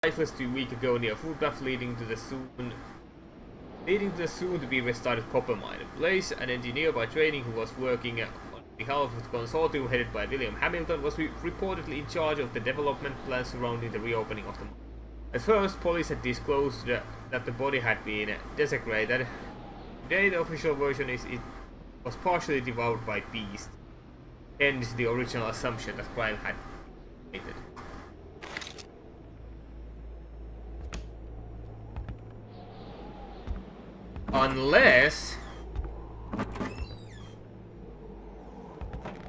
lifeless 2 weeks ago near a footpath leading to the soon-to-be restarted copper mine. Blaze, an engineer by training who was working on behalf of the consortium headed by William Hamilton, was reportedly in charge of the development plans surrounding the reopening of the mine. At first, police had disclosed that the body had been desecrated. Today, the official version is it was partially devoured by beasts. Hence the original assumption that crime had been committed. Unless...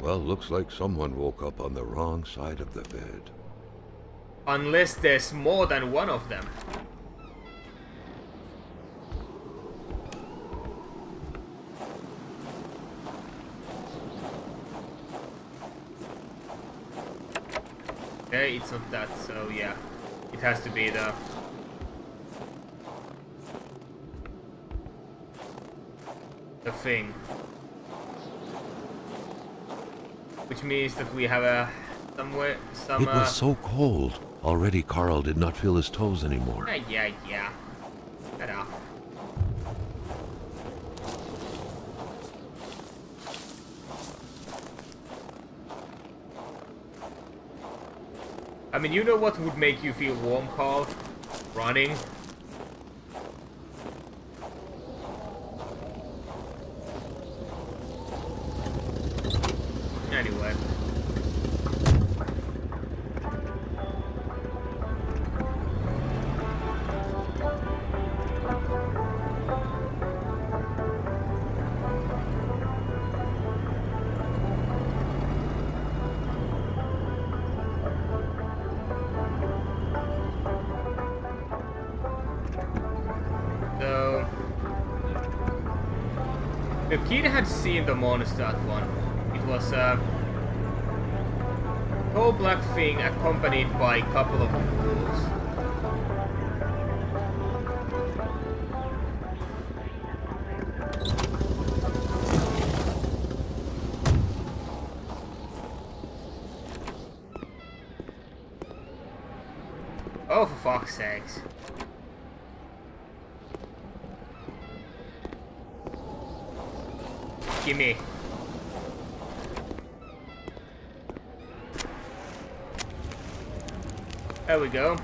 Well, looks like someone woke up on the wrong side of the bed. Unless there's more than one of them. Okay, it's not that, so yeah. It has to be the... thing. Which means that we have a... somewhere... some... It was so cold. Already Carl did not feel his toes anymore. Yeah. Shut up. I mean, you know what would make you feel warm, Carl? Running. Anyway. The kid had seen the monster at one point. It was a tall black thing accompanied by a couple of wolves. Oh, for fuck's sakes. Gimme. There we go.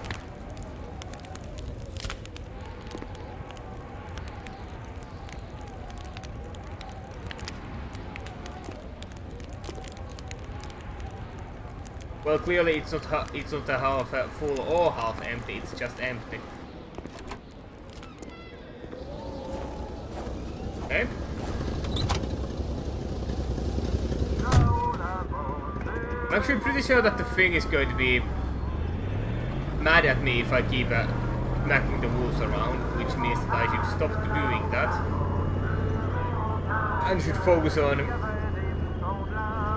Well, clearly it's not a half full or half empty. It's just empty. Okay. I'm actually pretty sure that the thing is going to be mad at me if I keep smacking the wolves around, which means that I should stop doing that and should focus on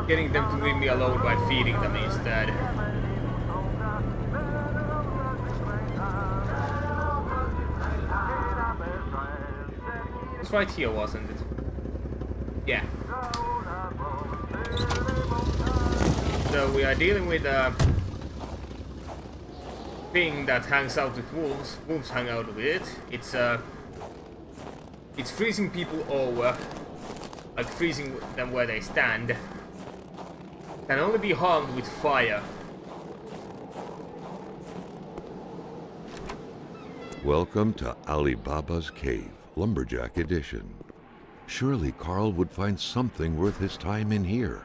getting them to leave me alone by feeding them instead. It's right here, wasn't it? Yeah. So we are dealing with a thing that hangs out with wolves. Wolves hang out with it. It's freezing people over, like freezing them where they stand. Can only be harmed with fire. Welcome to Alibaba's Cave, Lumberjack Edition. Surely Carl would find something worth his time in here.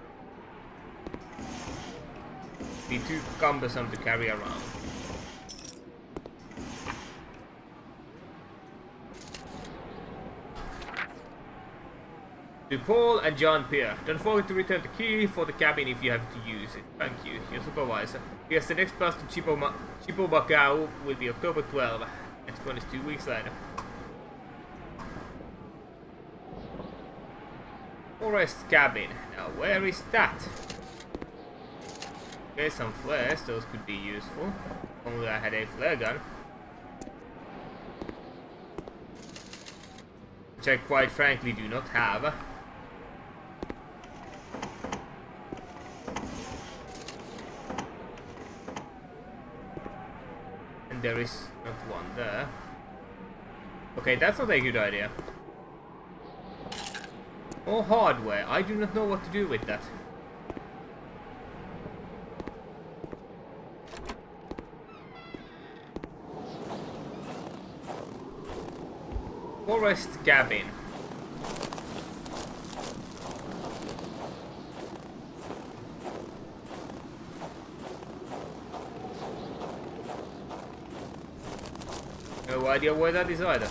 Be too cumbersome to carry around. To Paul and John Pierre, don't forget to return the key for the cabin if you have to use it. Thank you, your supervisor. Yes, the next bus to Chipomacau will be October 12. Next one is 2 weeks later. Forest cabin. Now, where is that? Okay, some flares, those could be useful. Only I had a flare gun. Which I quite frankly do not have. And And there is not one there. Okay, that's not a good idea. More hardware. I do not know what to do with that. Forest cabin. No idea where that is either.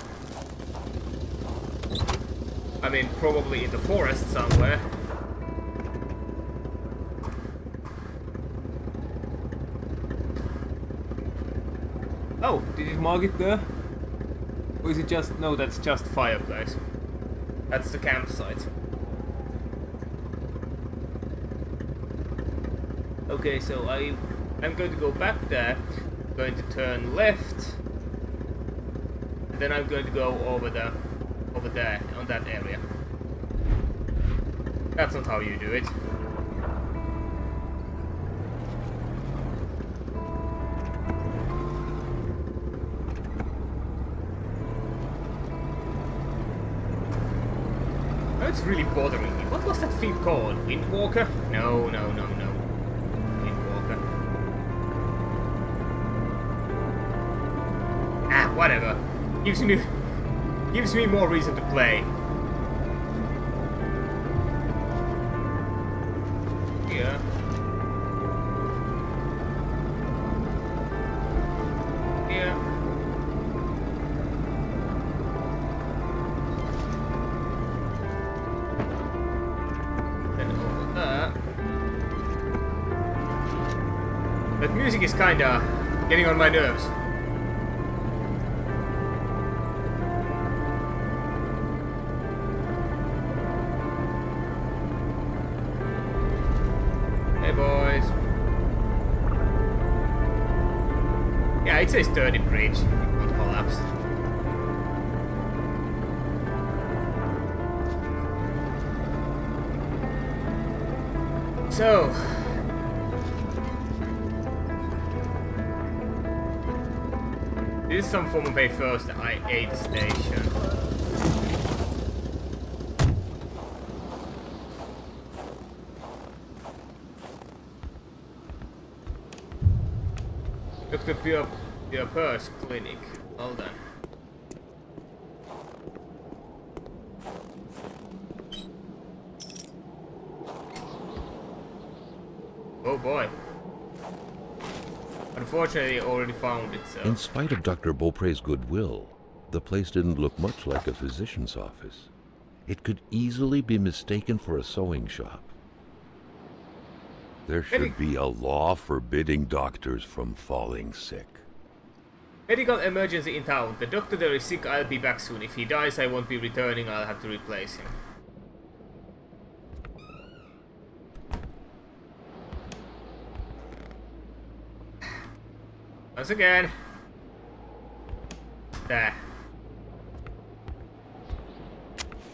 I mean, probably in the forest somewhere. Oh, did it mark it there? Or is it just... No, that's just fireplace. That's the campsite. Okay, so I'm going to go back there. I'm going to turn left. And then I'm going to go over there, on that area. That's not how you do it. It's really bothering me. What was that thing called? Windwalker? No. Windwalker. Ah, whatever. Gives me more reason to play. Yeah. Yeah. That music is kinda getting on my nerves. Hey boys. Yeah, it's a sturdy bridge. It won't collapse. So... this is some form of a first aid station. Dr. Pierre's clinic. Hold on. Oh boy. Unfortunately, I already found it, so... In spite of Dr. Beaupre's goodwill, the place didn't look much like a physician's office. It could easily be mistaken for a sewing shop. There should be a law forbidding doctors from falling sick. Medical emergency in town. The doctor there is sick, I'll be back soon. If he dies, I won't be returning, I'll have to replace him. Once again. There.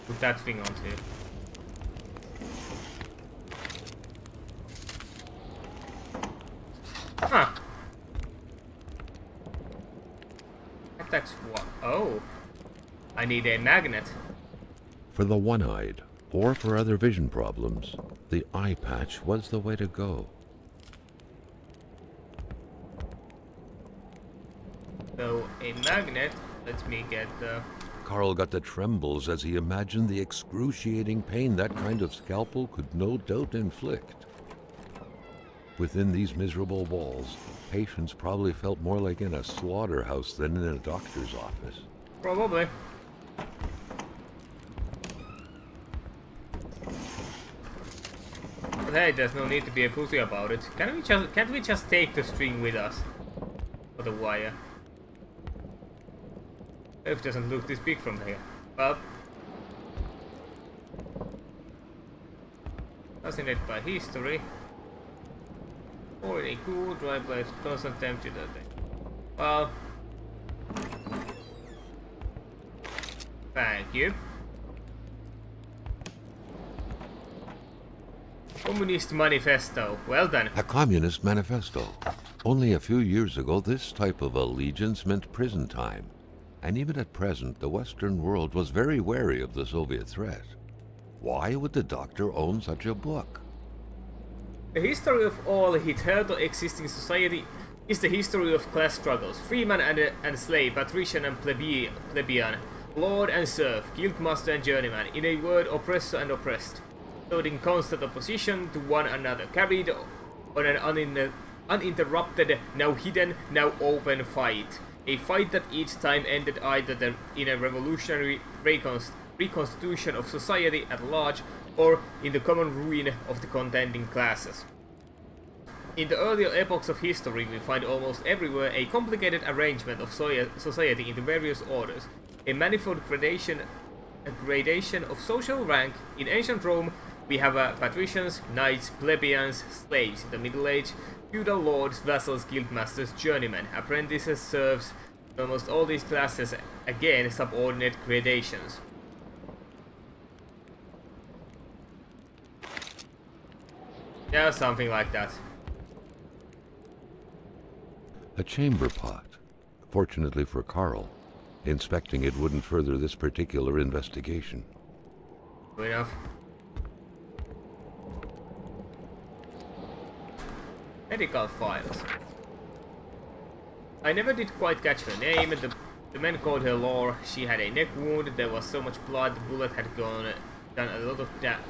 Put that thing on too. Huh. That's what? Oh. I need a magnet. For the one-eyed, or for other vision problems, the eye patch was the way to go. So, a magnet lets me get the... Carl got the trembles as he imagined the excruciating pain that kind of scalpel could no doubt inflict. Within these miserable walls, patients probably felt more like in a slaughterhouse than in a doctor's office. Probably. But hey, there's no need to be a pussy about it. Can't we just take the string with us? Or the wire? It doesn't look this big from here. Well, fascinated by history. Already cool, dry place, constant temperature. Well, thank you. Communist manifesto. Well done. A communist manifesto. Only a few years ago, this type of allegiance meant prison time. And even at present, the Western world was very wary of the Soviet threat. Why would the doctor own such a book? The history of all hitherto existing society is the history of class struggles, freeman and slave, patrician and plebeian, lord and serf, guildmaster and journeyman, in a word, oppressor and oppressed, stood in constant opposition to one another, carried on an uninterrupted, now hidden, now open fight. A fight that each time ended either in a revolutionary reconstitution of society at large or in the common ruin of the contending classes. In the earlier epochs of history, we find almost everywhere a complicated arrangement of society into various orders, a manifold gradation of social rank. In ancient Rome, we have patricians, knights, plebeians, slaves. In the Middle Age, feudal lords, vassals, guildmasters, journeymen, apprentices, serfs. Almost all these classes, again, subordinate gradations. Yeah, something like that. A chamber pot. Fortunately for Carl, inspecting it wouldn't further this particular investigation. Good enough. Medical files. I never did quite catch her name. The men called her Lore. She had a neck wound. There was so much blood. The bullet had done a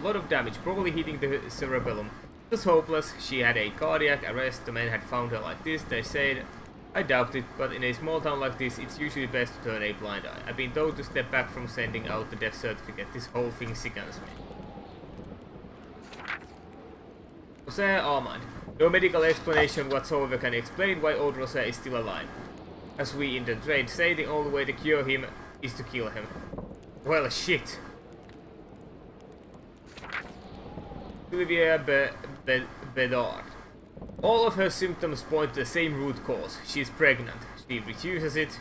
lot of damage, probably hitting the cerebellum. It was hopeless. She had a cardiac arrest. The men had found her like this, they said. I doubt it, but in a small town like this, it's usually best to turn a blind eye. I've been told to step back from sending out the death certificate. This whole thing sickens me. Jose Armand. No medical explanation whatsoever can explain why old Jose is still alive. As we in the trade say, the only way to cure him is to kill him. Well, shit. Sylvia Bedard. All of her symptoms point to the same root cause. She is pregnant. She refuses it.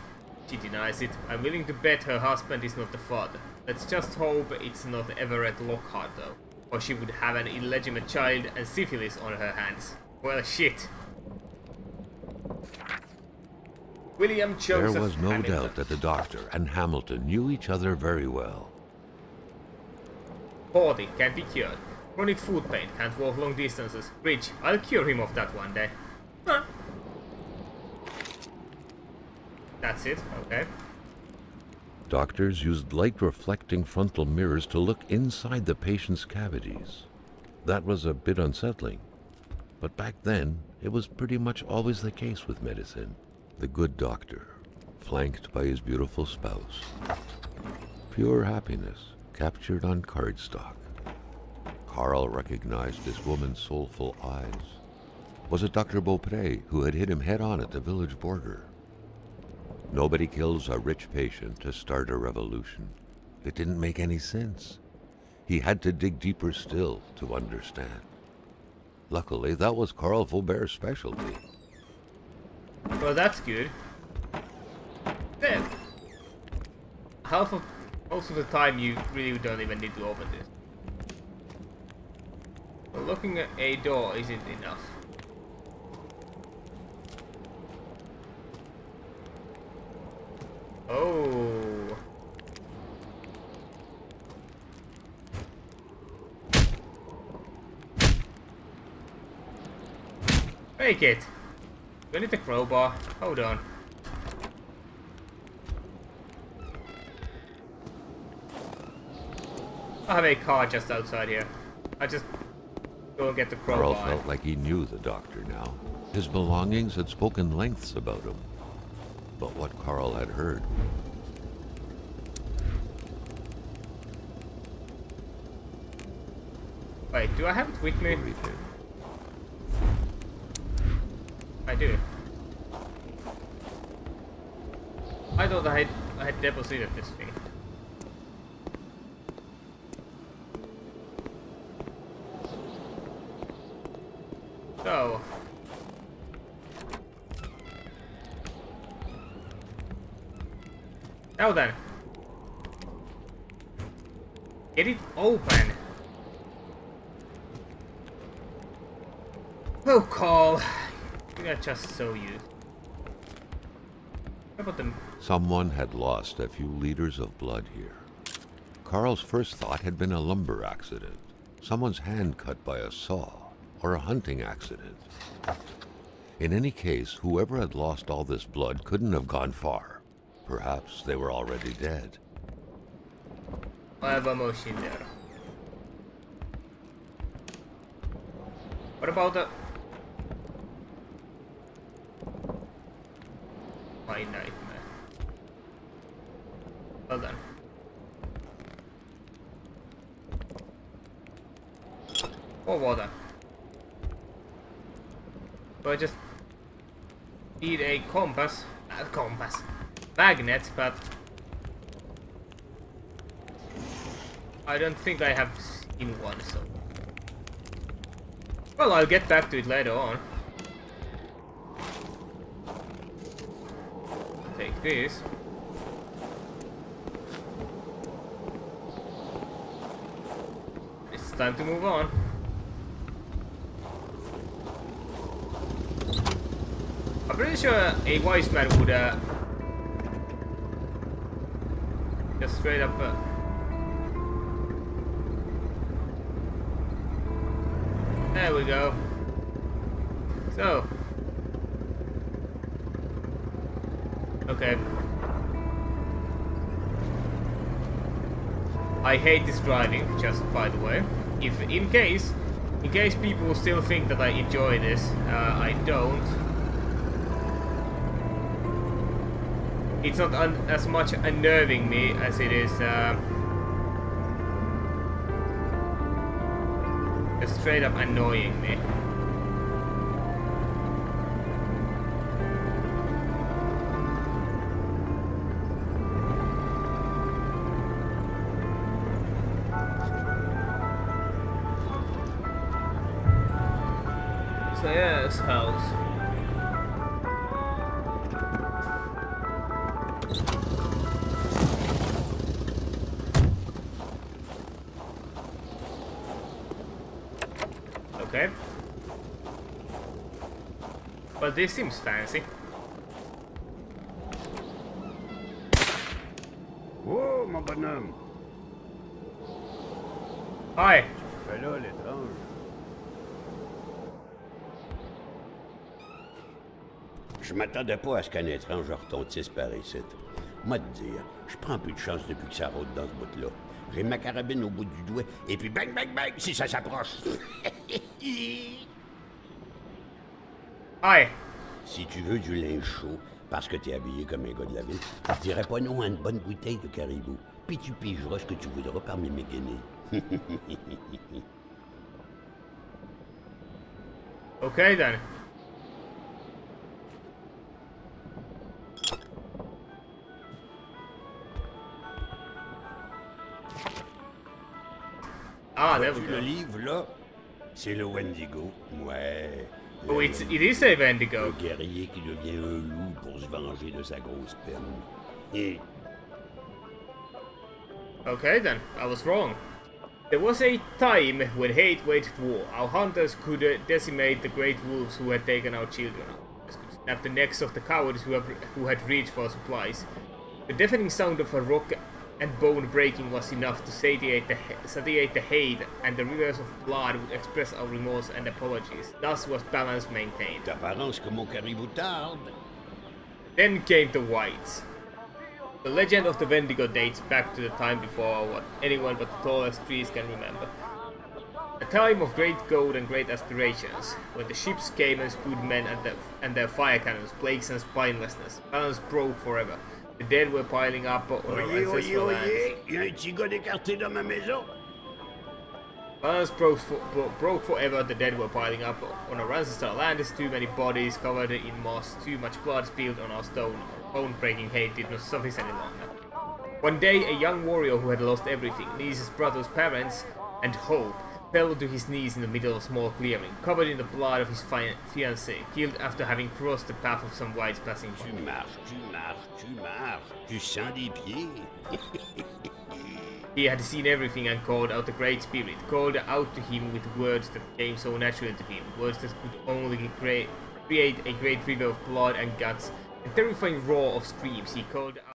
She denies it. I'm willing to bet her husband is not the father. Let's just hope it's not Everett Lockhart though, or she would have an illegitimate child and syphilis on her hands. Well, shit. William Joseph There was no Hamilton. doubt that the doctor and Hamilton knew each other very well. 40, can be cured. Chronic foot pain, can't walk long distances. Rich, I'll cure him of that one day. Huh. That's it, okay. Doctors used light-reflecting frontal mirrors to look inside the patient's cavities. That was a bit unsettling. But back then, it was pretty much always the case with medicine. The good doctor, flanked by his beautiful spouse. Pure happiness, captured on cardstock. Carl recognized this woman's soulful eyes. Was it Dr. Beaupre who had hit him head-on at the village border? Nobody kills a rich patient to start a revolution. It didn't make any sense. He had to dig deeper still to understand. Luckily, that was Carl Faubert's specialty. Well, that's good. Then, most of the time you really don't even need to open this. But looking at a door isn't enough. Oh. Make it. Do I need the crowbar? Hold on. I have a car just outside here. I just go and get the crowbar. Carl felt like he knew the doctor now. His belongings had spoken lengths about him. But what Carl had heard. Wait, do I have it with me? Worried him. I do. I thought I had deposited this thing. So. Now then. Get it open. Oh, Carl. think I just saw you. What about them? Someone had lost a few liters of blood here. Carl's first thought had been a lumber accident, someone's hand cut by a saw, or a hunting accident. In any case, whoever had lost all this blood couldn't have gone far. Perhaps they were already dead. I have a machine there. What about the... My nightmare. Well done. More water. So I just need a compass. Magnet, but I don't think I have seen one, so... Well, I'll get back to it later on. Take this. It's time to move on. I'm pretty sure a wise man would just straight up there we go. So okay. I hate this driving, just by the way. If in case people still think that I enjoy this, I don't. It's not as much unnerving me as it is just straight up annoying me. So yeah, this house. Okay. But this seems fancy. Oh, mon bonhomme! Hi. Fais là l'étrange. Je m'attendais pas à ce qu'un étrange retontisse par ici. Moi te dire, je prends plus de chance depuis que ça rôde dans ce bout-là. J'ai ma carabine au bout du doigt, et puis bang, bang, bang, si ça s'approche. Hi. Si tu veux du linge chaud, parce que t'es habillé comme un gars de la ville, je dirais pas non à une bonne bouteille de caribou. Puis tu pigeras ce que tu voudras parmi mes guinées. Okay then. Ah, there we Le go. livre là, c'est le Wendigo. Ouais. Oh, it is a Le Wendigo. guerrier qui devient un loup pour se venger de sa grosse peine. Et Okay then, I was wrong. There was a time when hate waged war. Our hunters could decimate the great wolves who had taken our children. Could snap the necks of the cowards who had reached for supplies. The deafening sound of a rock and bone breaking was enough to satiate the hate, and the rivers of blood would express our remorse and apologies. Thus was balance maintained. d'apparence comme mon caribou tarde. Then came the whites. The legend of the Wendigo dates back to the time before what anyone but the tallest trees can remember. A time of great gold and great aspirations, when the ships came and spewed men and their fire cannons, plagues and spinelessness. Balance broke forever. The dead were piling up on our Oyez, oyez, ancestral lands. oyez, il y a un petit gars d'écarté dans ma maison. Balance broke forever. The dead were piling up on our ancestral lands. Too many bodies covered in moss. Too much blood spilled on our stone. Bone-breaking hate did not suffice any longer. One day, a young warrior who had lost everything, nieces, brothers, parents, and hope, fell to his knees in the middle of a small clearing, covered in the blood of his fiancée, killed after having crossed the path of some whites passing by. Tu marches, tu marches, tu marches. Tu sens des pieds. He had seen everything and called out the Great Spirit, called out to him with words that came so naturally to him, words that could only create a great river of blood and guts, a terrifying roar of screams. He called